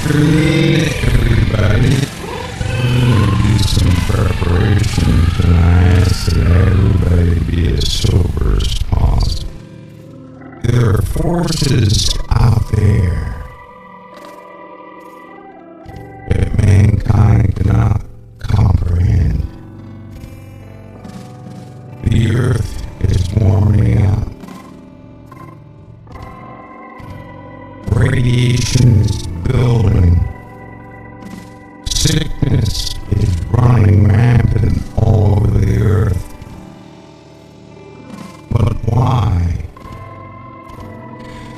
afternoon, everybody. We're going to do some preparations, and I ask that everybody be as sober as possible. There are forces out there that mankind cannot comprehend. The earth is warming up. Radiation is building. Sickness is running rampant all over the earth. But why?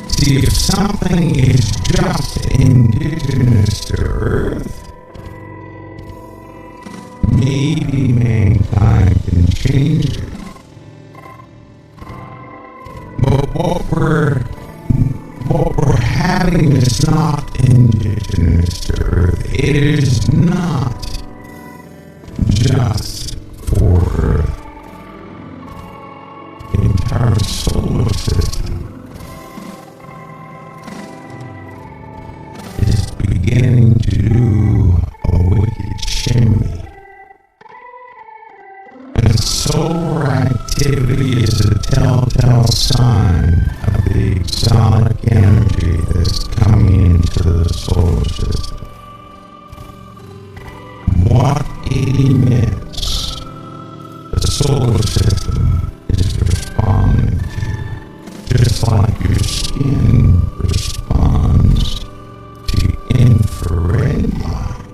See, if something is just indigenous to Earth, maybe mankind can change it. But what we're having is not indigenous to Earth. It is not just for Earth. The entire solar system is beginning to do a wicked shimmy. And solar activity is a telltale sign of the exotic energy that's coming into the solar system. What it emits, the solar system is responding to, just like your skin responds to infrared light.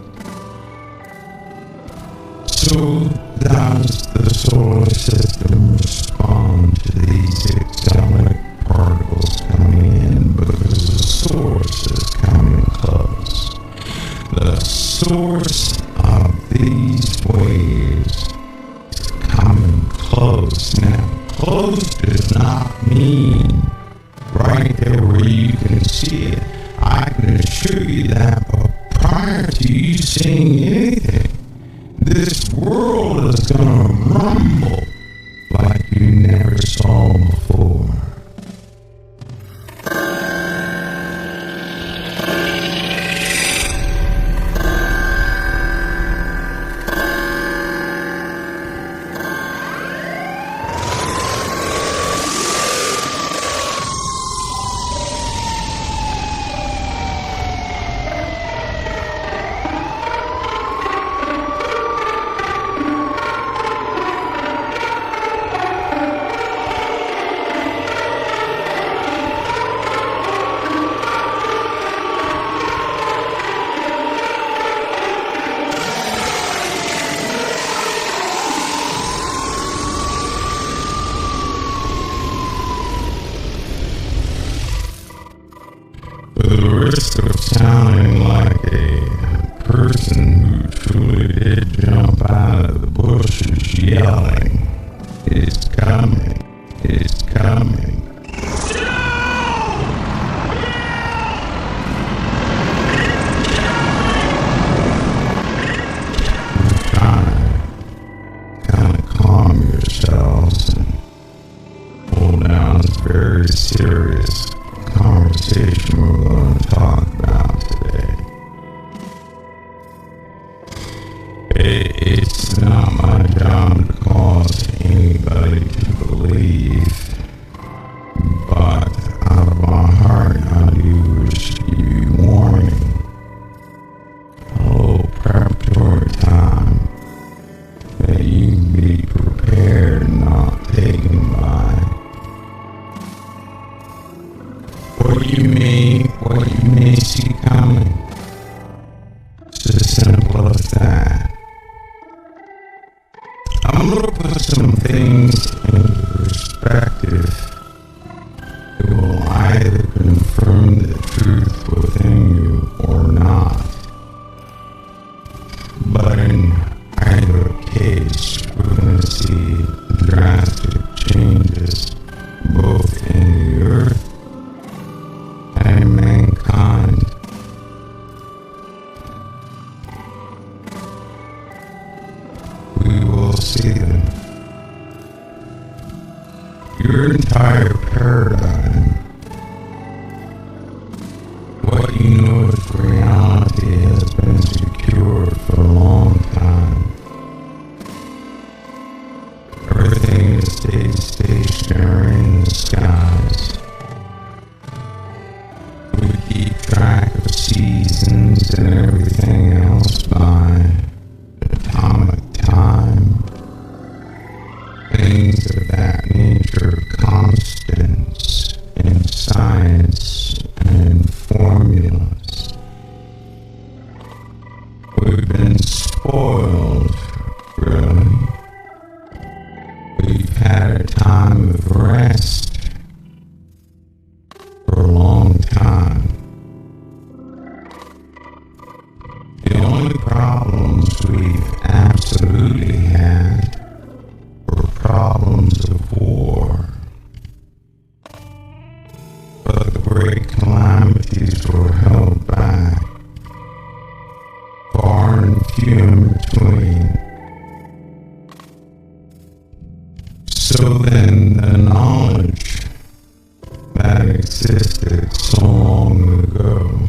So does the solar system respond to these exotic particles coming in, because the source is coming close. The source of these waves is coming close. Now, close does not mean right there where you can see it. I can assure you that, but prior to you seeing anything, this world is going to rumble like you never saw before. Of sounding like a person who truly did jump out of the bushes yelling, "It's coming, it's coming." Kind of calm yourselves and hold down this very serious conversation we're going to talk about today. It's not my job to cause anybody to believe, but out of my heart I do wish to give you warning, a little preparatory time, that you can be prepared and not taken by what you may see coming. It's as simple as that. I'm going to put some things into perspective that will either confirm the truth within you or not. But in either case, we're going to see drastic changes both in the earth and mankind. We will see them. Your entire paradigm, what you know is reality, space and everything else by atomic time. Things of that nature, constants in science and formulas. We've been spoiled, really. We've had a time of rest for a long time. The only problems we've absolutely had were problems of war. But the great calamities were held back, far and few in between. So then the knowledge that existed so long ago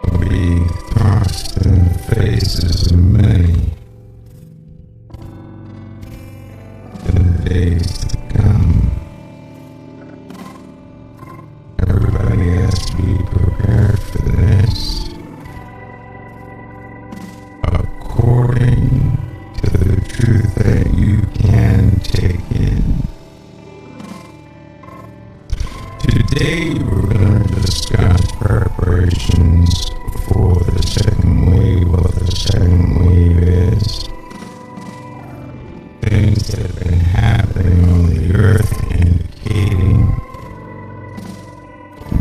will be thrust in the faces of many in the days to come. Everybody has to be prepared for this. According to the truth that you can take in. Today we're going to discuss preparations for the second wave, what the second wave is. Things that have been happening on the earth indicating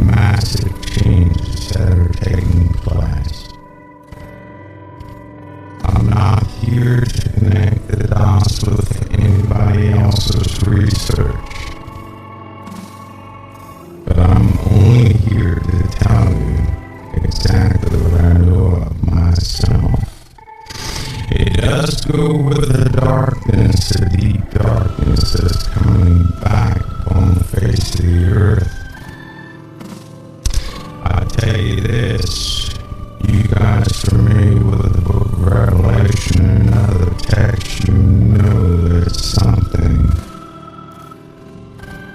massive changes that are taking place. I'm not here to connect the dots with anybody else's research, but I'm only here to tell you exactly what I know of myself. It does go with the darkness, the deep darkness that's coming back on the face of the earth. I'll tell you this, you guys familiar with the book of Revelation and other texts, you know that something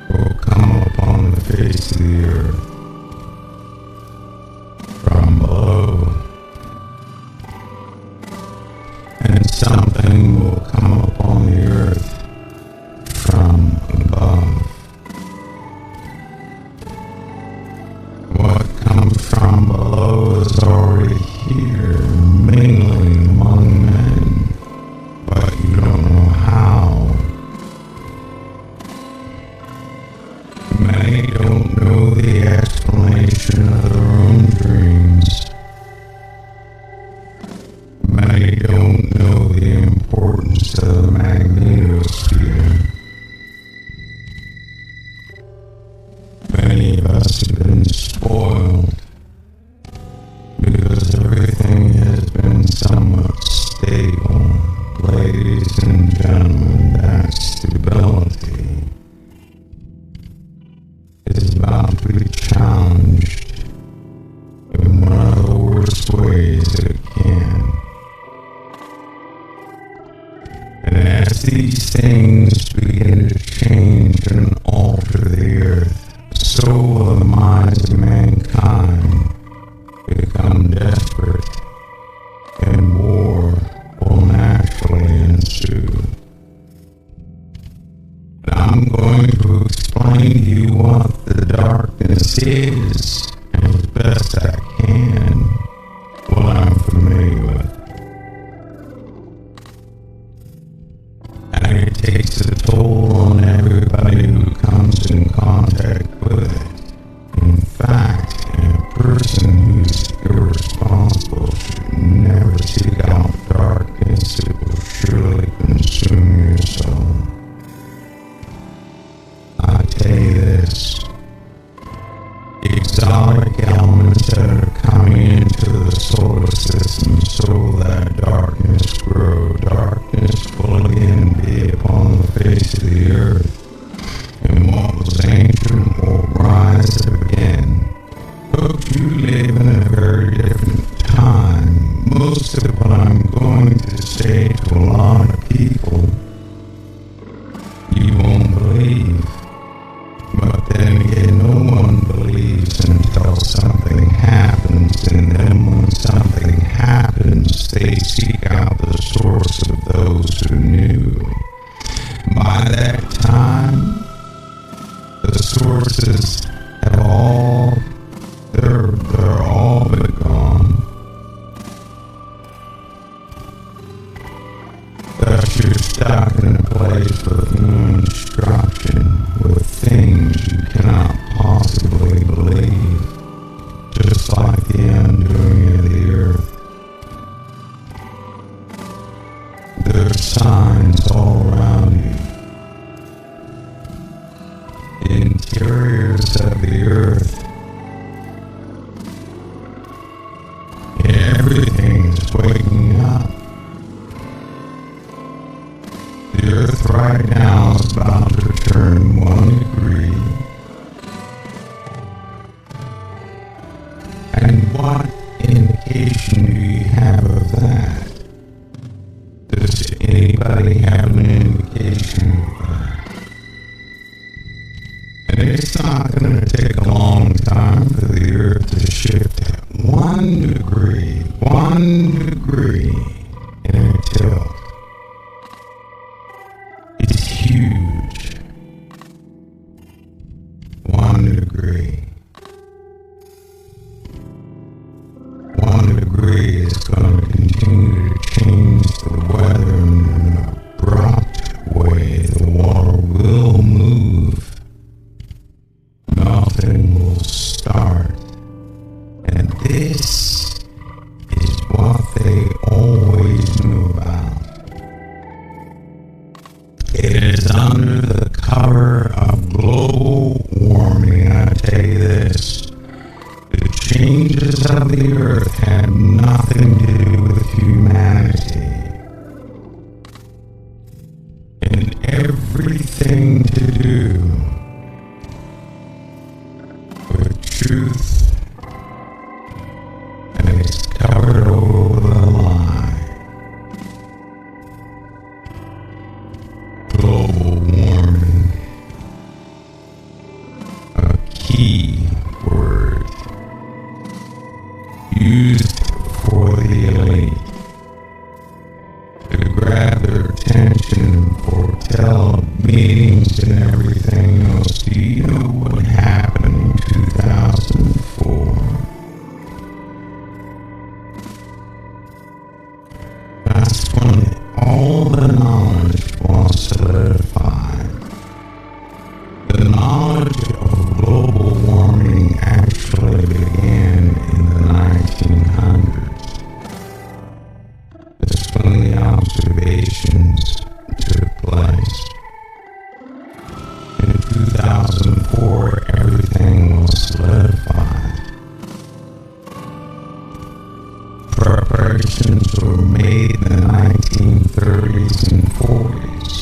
will come upon the face of the earth from below, and something will come upon the earth from above. What comes from below is already here, mingling among men, but you don't know how. Many don't know the explanation of their own dreams. Many don't know the importance of the magnetosphere. Many of us have been spoiled because everything has been somewhat stable. Ladies and gentlemen, that stability is about to be challenged in one of the worst ways it can. And as these things begin to change and alter the earth, so will the minds of mankind become desperate, and war will naturally ensue. And I'm going to explain to you what the darkness is, as best I can, what I'm familiar with. And it takes a toll on everybody who comes in contact with it. In fact, a person who's irresponsible should never seek out darkness. It will surely consume your soul. I tell you this, exotic elements that are coming into the solar system, so that darkness grow, darkness will again be upon the face of the earth, and what was ancient will rise up again. Folks, you live in a very different time. Most of what I'm going to say to a lot of people, you won't believe. But then again, no one believes until something happens in them sources have all, they're all but gone. Thus you're stuck in a place with no instruction, with things you cannot possibly believe, just like the undoing of the earth. There's signs all around you. The interiors of the earth. Everything is waking up. The earth right now is about to turn 1 degree. And what indication do you have of that? Does anybody have an indication of that? And it's not going to take a long time for the earth to shift at 1 degree in a tilt. It's huge. 1 degree. 1 degree is going to continue to change the weather in an abrupt way. The water will move. Melting will start. And this is what they always knew about. It is under the cover of global warming. I tell you this. The changes of the earth had nothing to do with humanity, and everything to do with truth, and it's covered over the lie. Global warming, a key word used for the elite to grab their attention and foretell meetings and everything else. Do you know what happened in 2004? That's when all the knowledge was solidified. The knowledge of global warming actually began in the 1900s. That's when the observations took place. In 2004, everything was solidified. Preparations were made in the 1930s and 40s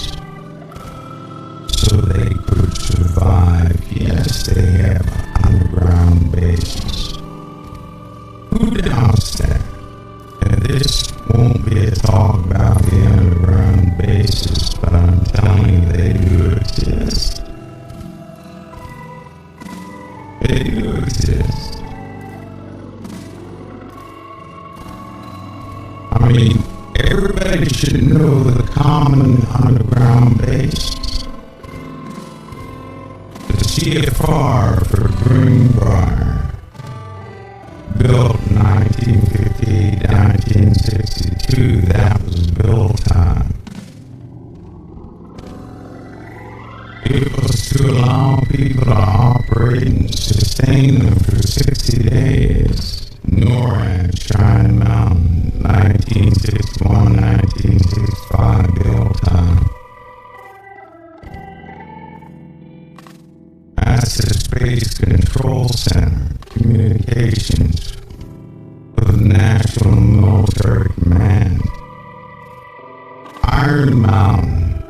so they could survive. Yes, they have underground bases. Who doubts that? And this won't be a talk about the underground bases, but I'm telling you, they do exist. They do exist. I mean, everybody should know the common underground base. The CFR for Greenbrier, built in 1958, 1962, that was built time. It was to allow people to operate and sustain them for 60 days. NORAD, China Mountain, 1961, 1965, built time. That's the Space Control Center, communications for the National Military Command. Iron Mountain,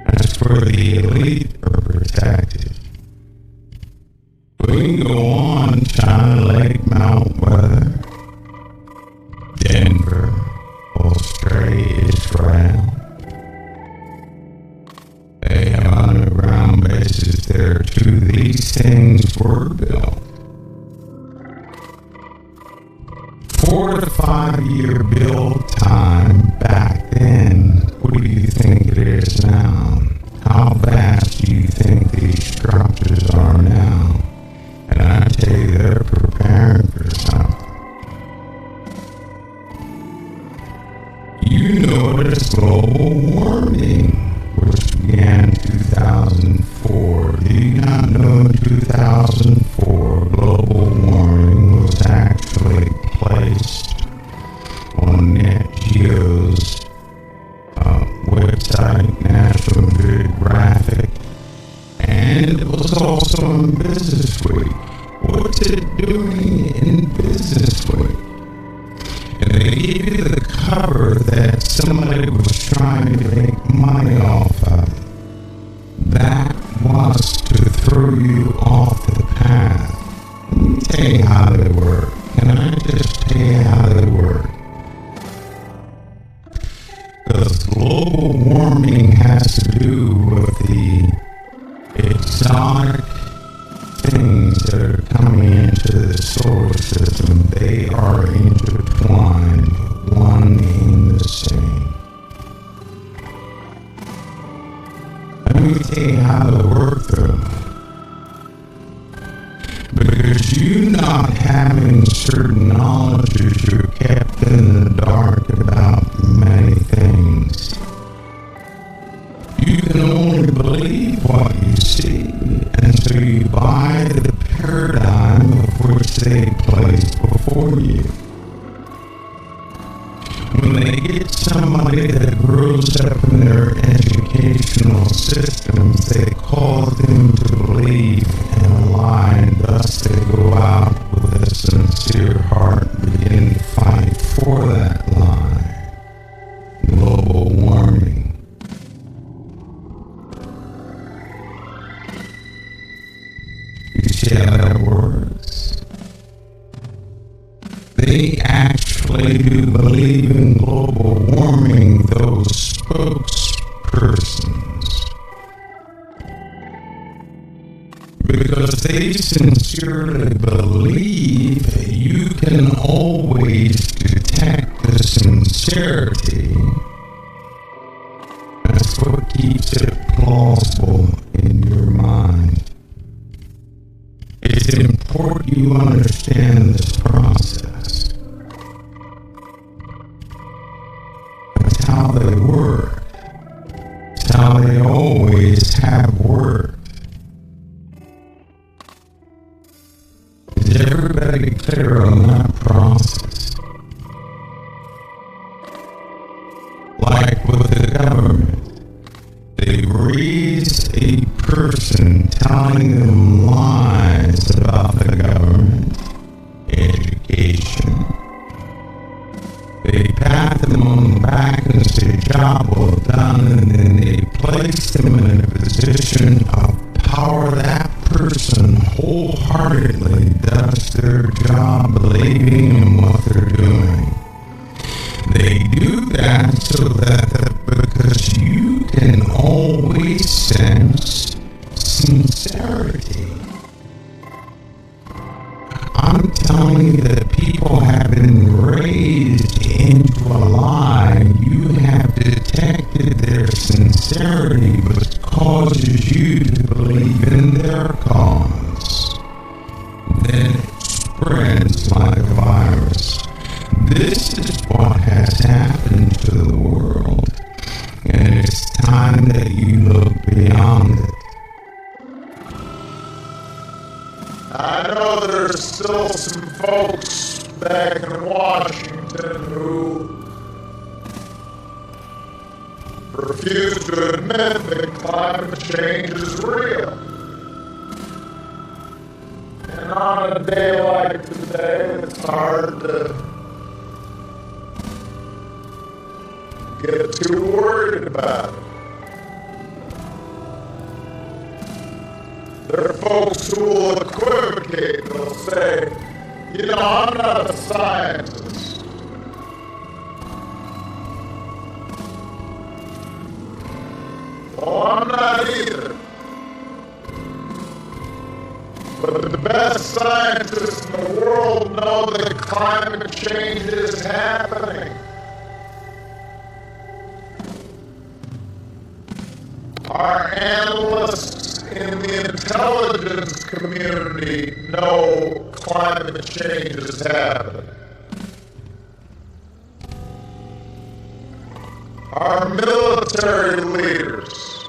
that's where the elite are protected. We can go on, China Lake, Mount Weather, Denver, Australia, Israel. They have underground bases there too. These things were built. 4 to 5 year build time back then. What do you think it is now? How vast do you think these structures are now? it doing in business with? And they gave you the cover that somebody was trying to make money off of. That was to throw you off the path. Let me tell you how they work. Can I just tell you how they work? Because global warming has to do with the exotic things that are coming into the solar system. They are intertwined, one and the same. Let me tell you how they work though. Because you not having certain knowledges, you're kept in the dark about many things. You can only believe what you see, and so you buy the paradigm of which they place before you. When they get somebody that grows up in their educational systems, they cause them to believe in a lie, and thus they go out with a sincere heart and begin to fight for that lie. Global warming. You see how that works? They actually do believe in global warming, those spokespersons. Because they sincerely believe you can always detect the sincerity. That's what keeps it plausible in your mind. It's important you understand this process. That's how they work. It's how they always have worked. Is everybody clear on that process? Like with the government, they raise a person telling them lies about the government, education. They pat them on the back and say, job well done, and then they place them in a position of power. That person wholeheartedly does their job, believing in what they're doing. They do that so that because you can always sense sincerity. I'm telling you that people have been raised into a lie. You have detected their sincerity, which causes you to believe in their cause. Then it spreads like a virus. This is what has happened to the world, and it's time that you look beyond it. I know there's still some folks back in Washington who refuse to admit that climate change is real. And on a day like today, it's hard to get too worried about it. There are folks who will equivocate. They'll say, you know, I'm not a scientist. Well, I'm not either. But the best scientists in the world know that climate change is happening. Our analysts in the intelligence community know climate change is happening. Our military leaders,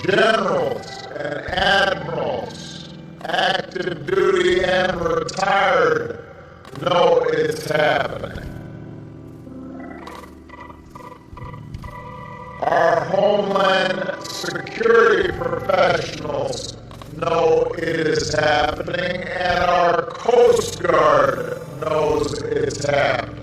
generals and admirals, active duty and retired, know it's happening. Our homeland security professionals know it is happening, and our Coast Guard knows it's happening.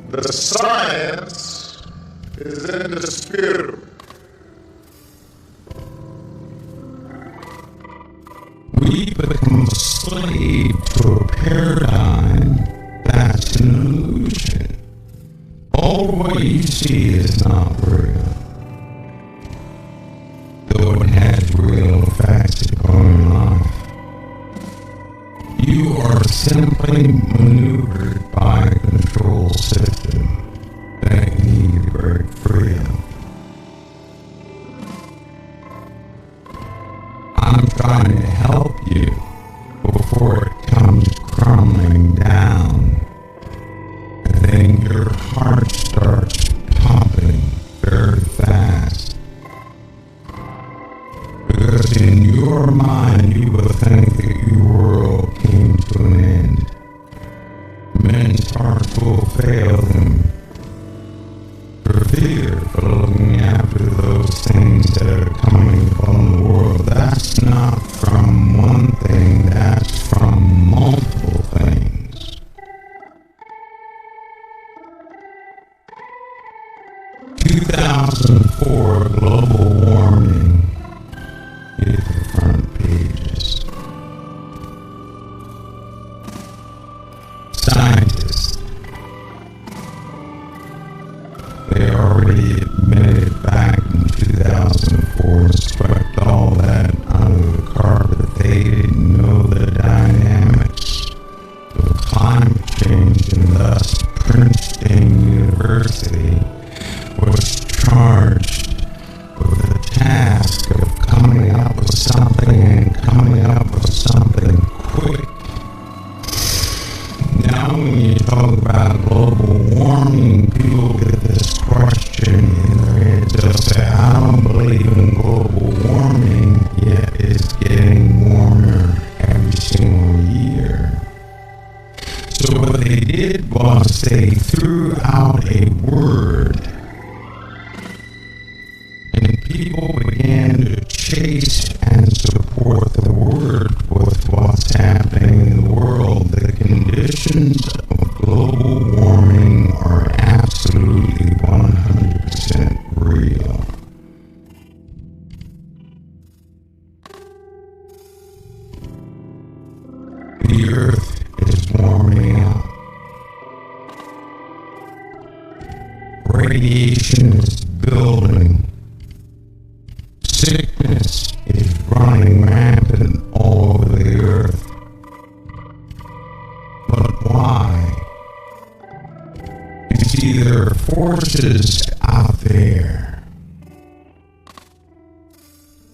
The science is indisputable. We become a slave to a paradigm that's an illusion. All what you see is not real, though it has real effects upon your life. You are simply maneuvered by a control system that you need to break free of. I'm trying to help you before it comes crumbling down. And then your heart starts pumping very fast. Because in your mind you will think that your world came to an end. Men's hearts will fail them for fear, for looking after those things that are coming upon the world. That's not from one thing, that's from multiple things. 2004 global warming is the front pages. Scientists, they already admitted back in 2004, swept all that out of the carpet. They didn't know the dynamics of climate change, and thus Princeton University was charged with the task of coming up with something and coming up with something quick. Now when you talk about global warming, people get this question in their head. They'll say, I don't believe in global warming, yet it's getting warmer every single year. So what they did was they threw out a word, and people began to chase and support the word with what's happening in the world. The conditions of global warming are absolutely 100% real. The earth is warming up. Radiation is building. Sickness is running rampant all over the earth. But why? You see, there are forces out there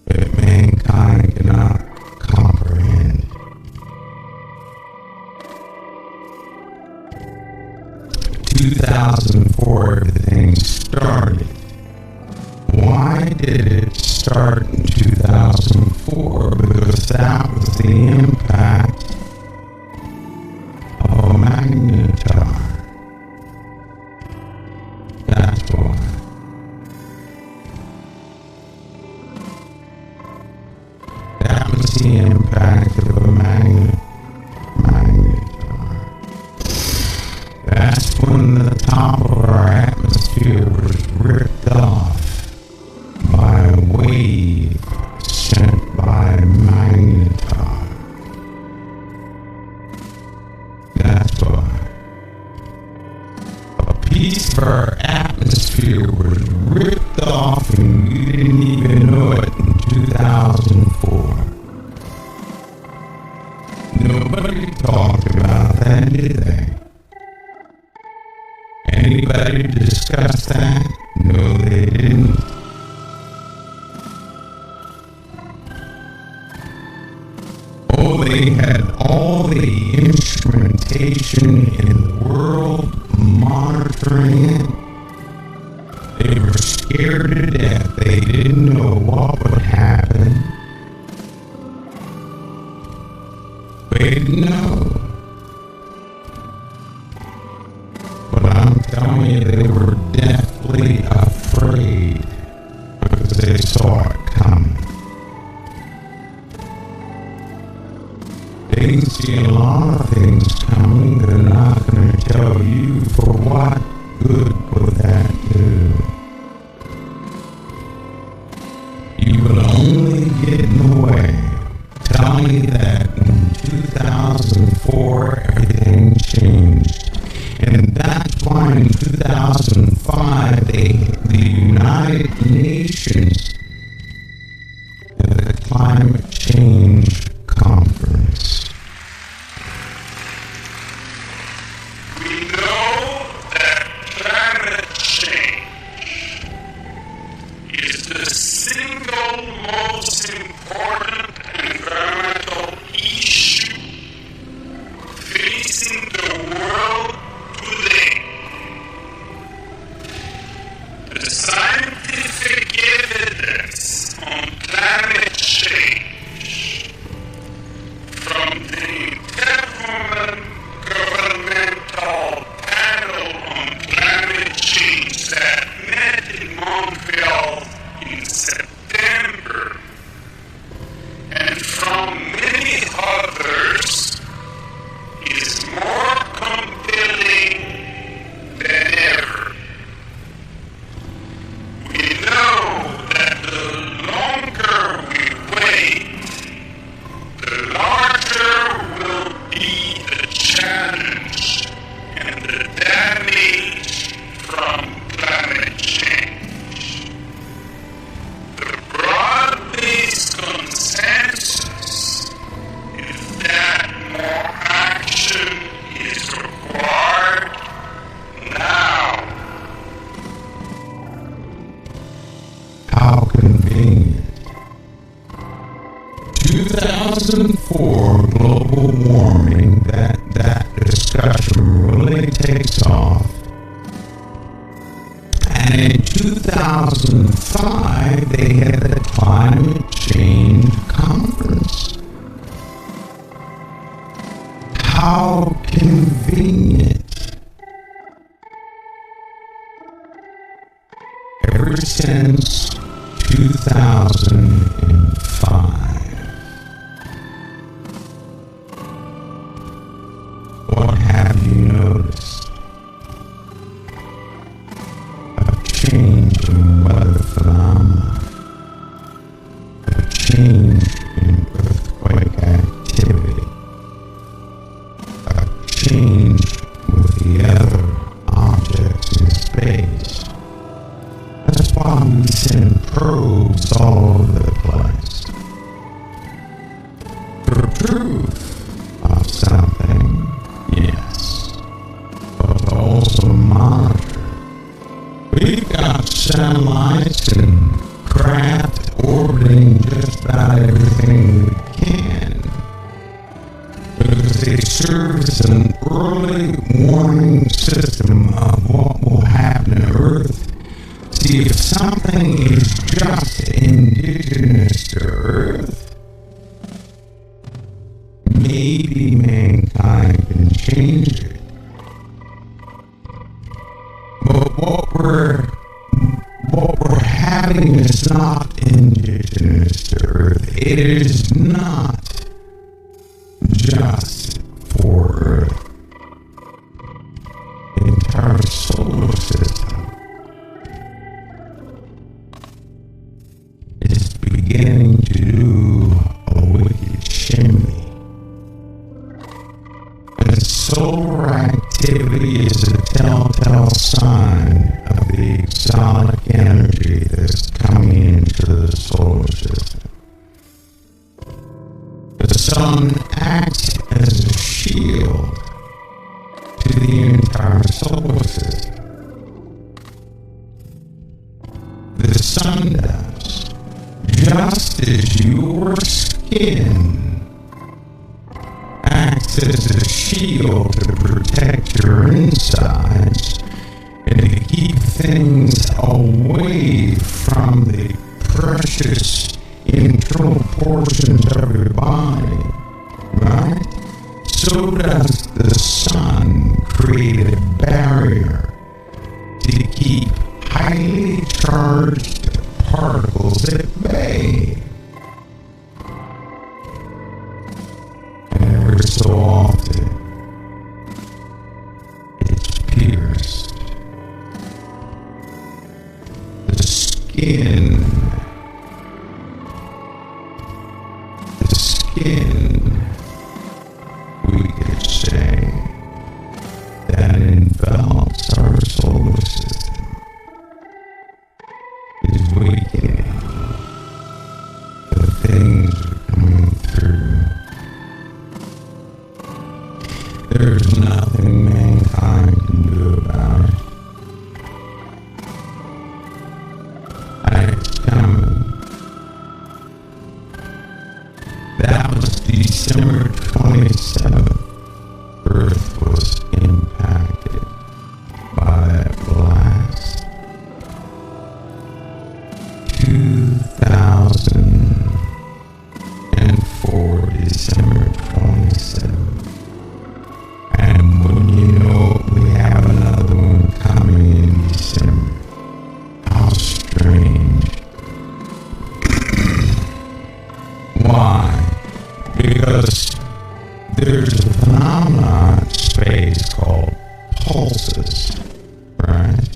that mankind cannot comprehend. 2004, everything started. Why did it start in 2004? Because that was the impact of a magnetar. That's why. That was the impact of a magnetar. That's when the top of our atmosphere was ripped off by a wave sent by a magnetar. That's why. A piece of our atmosphere was ripped off and you didn't even know it in 2004. Nobody talked about that, did they? Anybody discuss that? No, they didn't. Oh, they had all the instrumentation in the world monitoring it. They were scared to death. They didn't know what would happen. They didn't know. But I'm telling you, they were deathly They see a lot of things coming. They're not going to tell you for what good would that do. You will only get in the way. Tell me that in 2004 everything changed. And that's why in 2005 the United Nations and the Climate Change Conference. We know that climate change is the single most important environmental issue facing the world today. The scientific evidence on climate change from the Intergovernmental Panel on Climate Change that met in Montreal in September, and from many others, is more compelling than ever. We know that the longer we wait, the larger will be the challenge and the damage from climate change. The broad-based consensus is that more action is required now. How convenient. 2004 global warming, that discussion really takes off. And in 2005 they had the Climate Change Conference. How convenient. Ever since 2005. What have you noticed? A change in weather phenomena. A change in earthquake activity. A change with the other objects in space. That's why we send probes all over the place. For proof of something, yes, but also monitor. We've got satellites and craft orbiting just about everything we can, because they serve as an early warning system of what will happen to Earth. See, if something is just indigenous to Earth, maybe mankind can change it. But what we're having is not indigenous to Earth. It is not just for Earth. The entire solar system is beginning to do a wicked shimmy. And solar activity is a telltale sign of the exotic energy that's coming into the solar system. The sun acts as a shield to the entire solar system. The sun does, just as your skin acts as a shield to protect your insides and to keep things away from the precious internal portions of your body, right? So does the sun create a barrier to keep highly charged particles at bay. And ever so often it's pierced. The skin, we could say, that envelops our solar system is weakening. The things are coming through. There's nothing mankind can do about it. And it's coming. That was December 27th. Earth was impacted by that blast. 2004, December 27th. And when you know we have another one coming in December. How strange. Why? Because there's a phenomenon in space called pulses, right?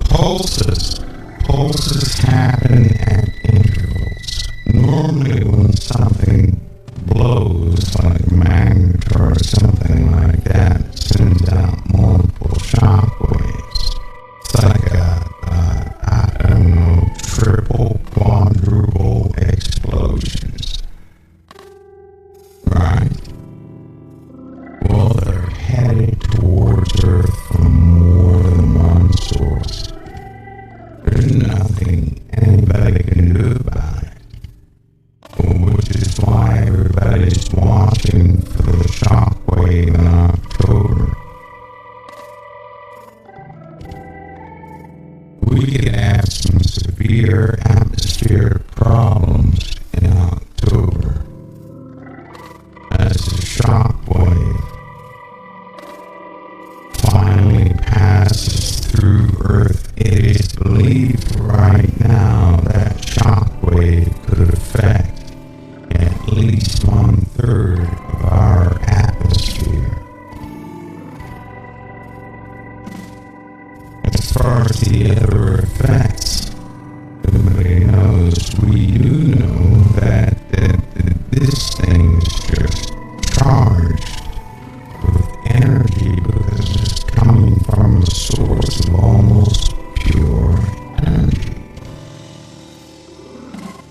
Pulses happen at intervals. Normally when something blows, like a magnet or something like that, it sends out multiple shock waves. It's like I don't know, triple, quadruple explosions. Right? Well, they're headed towards Earth from more than one source. There's nothing anybody can do about it. Which is why everybody's watching for the shockwave in October. We could have some severe atmospheric problems in October. As the shockwave finally passes through Earth, it is believed right now that shockwave could affect at least 1/3 of our atmosphere. As far as the other effects, nobody knows. We do know that this thing is just charged with energy because it's coming from a source of almost pure energy.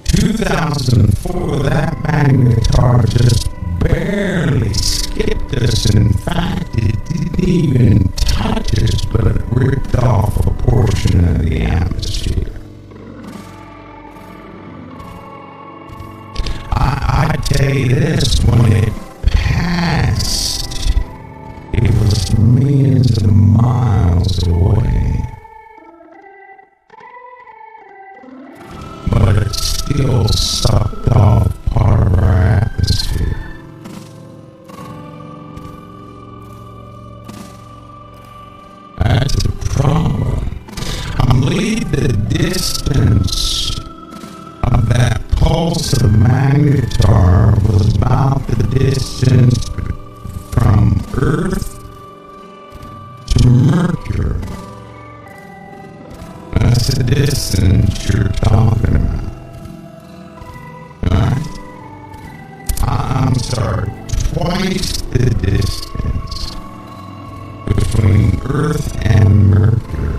2004, that magnetar just barely skipped us. In fact, it didn't even touch us, but it ripped off a portion of the atmosphere. I tell you this, when it passed, it was millions of miles away. But it still sucked off part of our atmosphere. That's the problem. I believe the distance of that pulse of magnetar was about the distance from Earth to Mercury. That's the distance you're talking about. Alright? I'm sorry, twice the distance between Earth and Mercury.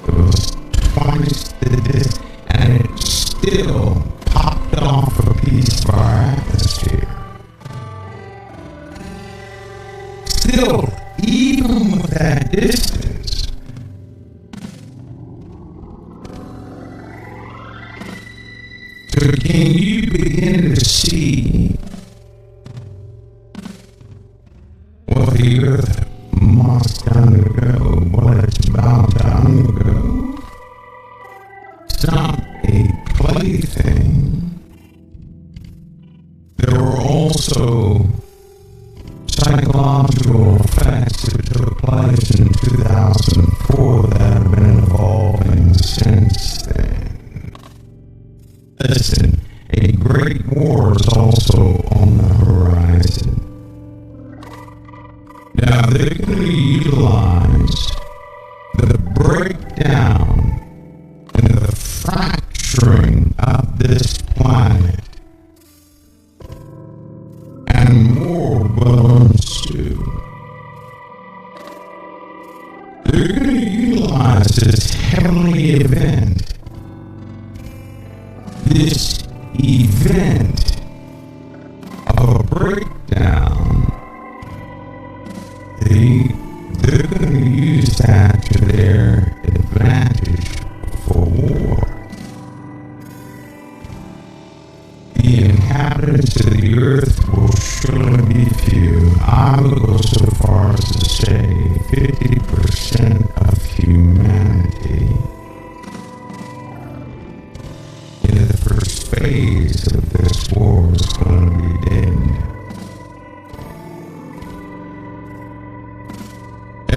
It was twice the distance, and it still popped off a piece of our atmosphere. Still, even with that distance, so can you begin to see what the Earth must undergo, what it's about to undergo? It's not a plaything. There were also psychological effects that took place in 2004 that have been evolving since then. Listen, a great Great War is also on the horizon. Now they're going to utilize the breakdown and the fracturing of this planet, and war will ensue. They're going to utilize this heavenly event, this event of a breakdown. They're going to use that to their advantage for war. The inhabitants of the earth will surely be few. I would go so far as to say 50% of humanity. In the first phase of this war is going to be dead.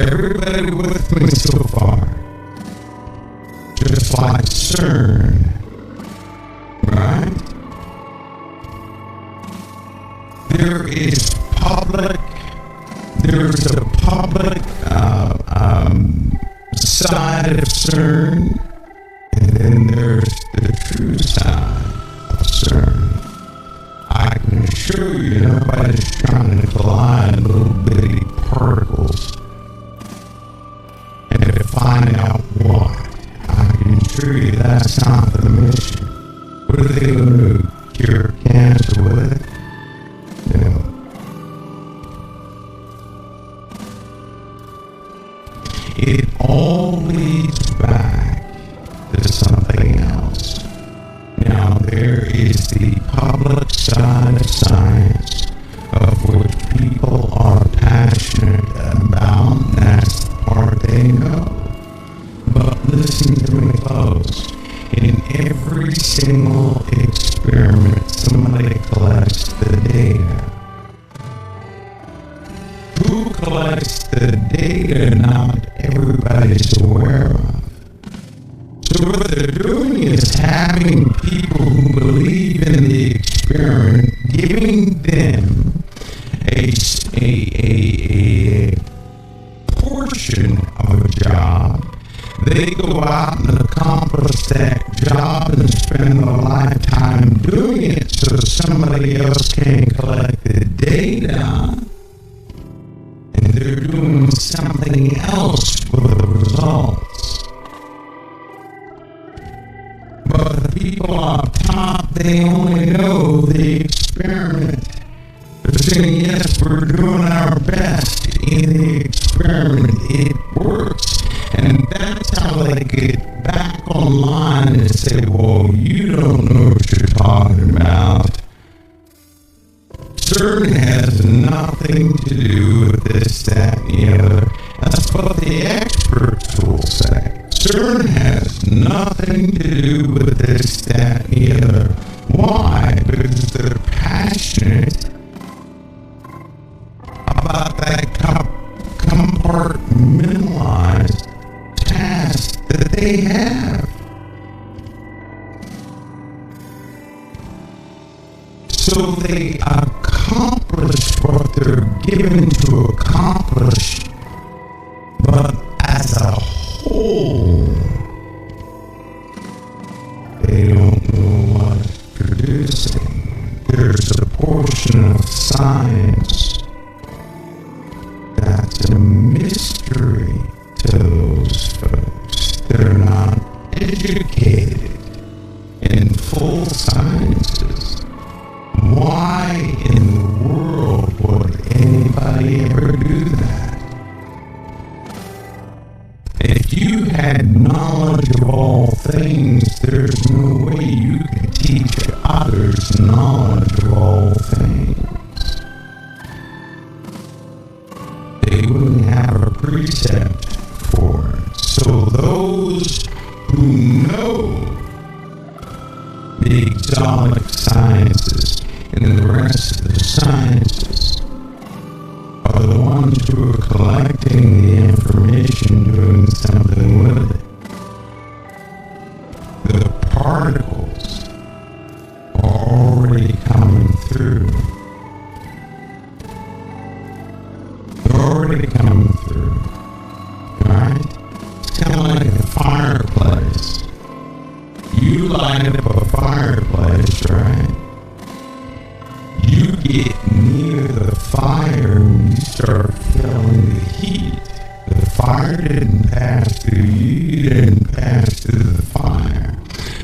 Everybody with me so far? Just like CERN, right? There's a public side of CERN, and then there's the true side of CERN. I can assure you nobody's trying to collide little bitty particles and to find out what. I can assure you that's not the mission. What are they going to do? Cure cancer with it? No. It all leads back to something else. Now, there is the public side of science, of which people are passionate about. That's the part they know. But listen to me close. In every single experiment, somebody collects the data. Who collects the data not everybody's aware of? So what they're doing is having people who believe in the experiment, giving them a portion of a job. They go out and accomplish that job and spend a lifetime doing it so somebody else can collect the data, and they're doing something else with the results. But the people up top, they only know the experiment. They're saying, yes, we're doing our best in the experiment. It works. And that's how they get back online and say, well, you don't know what you're talking about. CERN has nothing to do with this, that, and the other. That's what the experts will say. CERN has nothing to do with this, that, and the other. Why? Because they're passionate about that compartmentalized task that they have. So they accomplish what they're given to accomplish, but as a whole, they don't know what it's producing. There's a portion of science that's a mystery to those folks. They're not educated in full sciences. Why in the world would anybody ever do that? If you had knowledge of all things, there's no way you could teach others knowledge of all things. They wouldn't have a precept for it. So those who know the exotic sciences and the rest of the sciences are the ones who are collecting the information, doing something with it. The particles are already coming through. They're already coming through. Right? It's kind of like a fireplace. You light up a fireplace, right? You get near the fire and you start feeling the heat. The fire didn't pass through you, you didn't pass through the fire.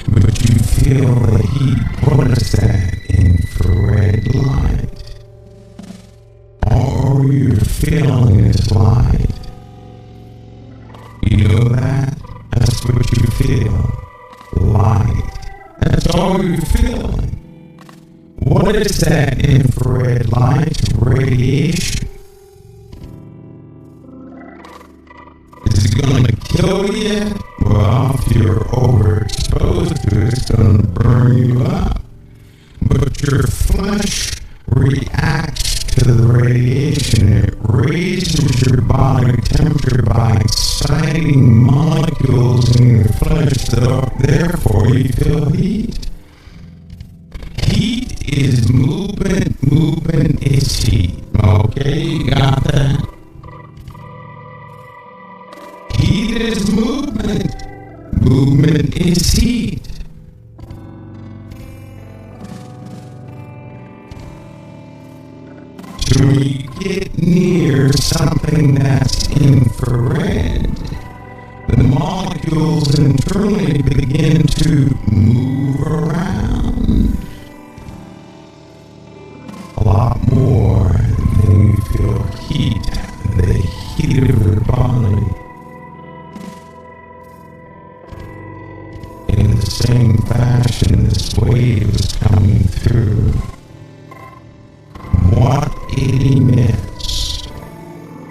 But you feel the heat. What is that? Infrared light. All you're feeling is light. You know that? That's what you feel. Light. That's all you're feeling. What is that infrared light? Radiation. Is it going to kill you? Well, if you're overexposed to it, it's going to burn you up. But your flesh reacts to the radiation. It raises your body temperature by exciting molecules in your flesh, so therefore you feel heat. Heat is movement, movement is heat. Okay, you got that? Heat is movement, movement is heat. So when you get near something that's infrared, the molecules internally begin to move around a lot more, and then you feel heat, the heat of your body. In the same fashion, this wave is coming through. What it emits,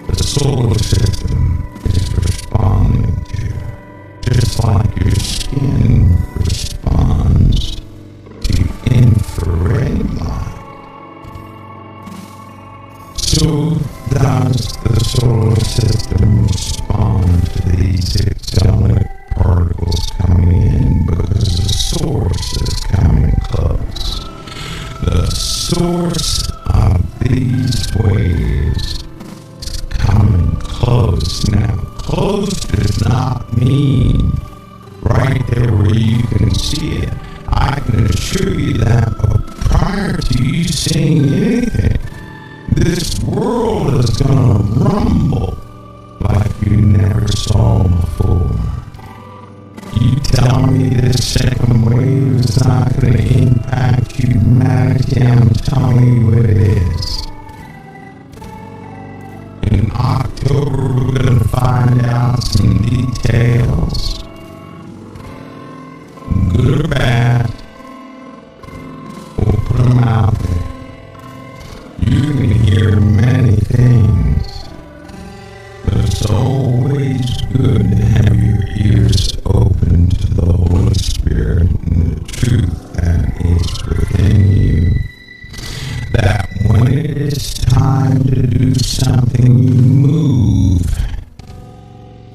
the solar system is responding to, just like your skin responds to infrared light. So does the solar system respond to these exotic particles coming in, because the source is coming close. The source of these waves coming close. Now, close does not mean right there where you can see it. I can assure you that, but prior to you seeing anything, this world is gonna rumble like you never saw before. You tell me this second wave is not going to impact humanity, I'm telling you what it is. In October, we're going to find out some details, good or bad. We'll put them out there. You can hear many things, but it's always good to have your ears open to the Holy Spirit and the truth that is within you. That when it is time to do something, you move.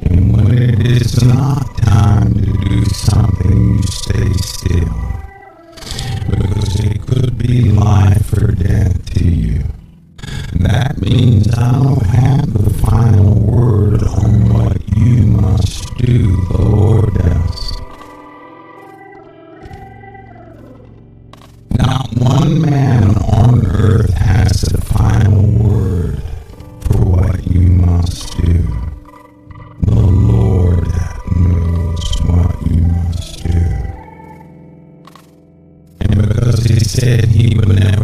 And when it is not time to do something, you stay still. Because it could be life or death to you. That means I don't have the final word on what you must do, the Lord does. Not one man on earth has the final word for what you must do. The Lord knows what you must do. And because He said He would never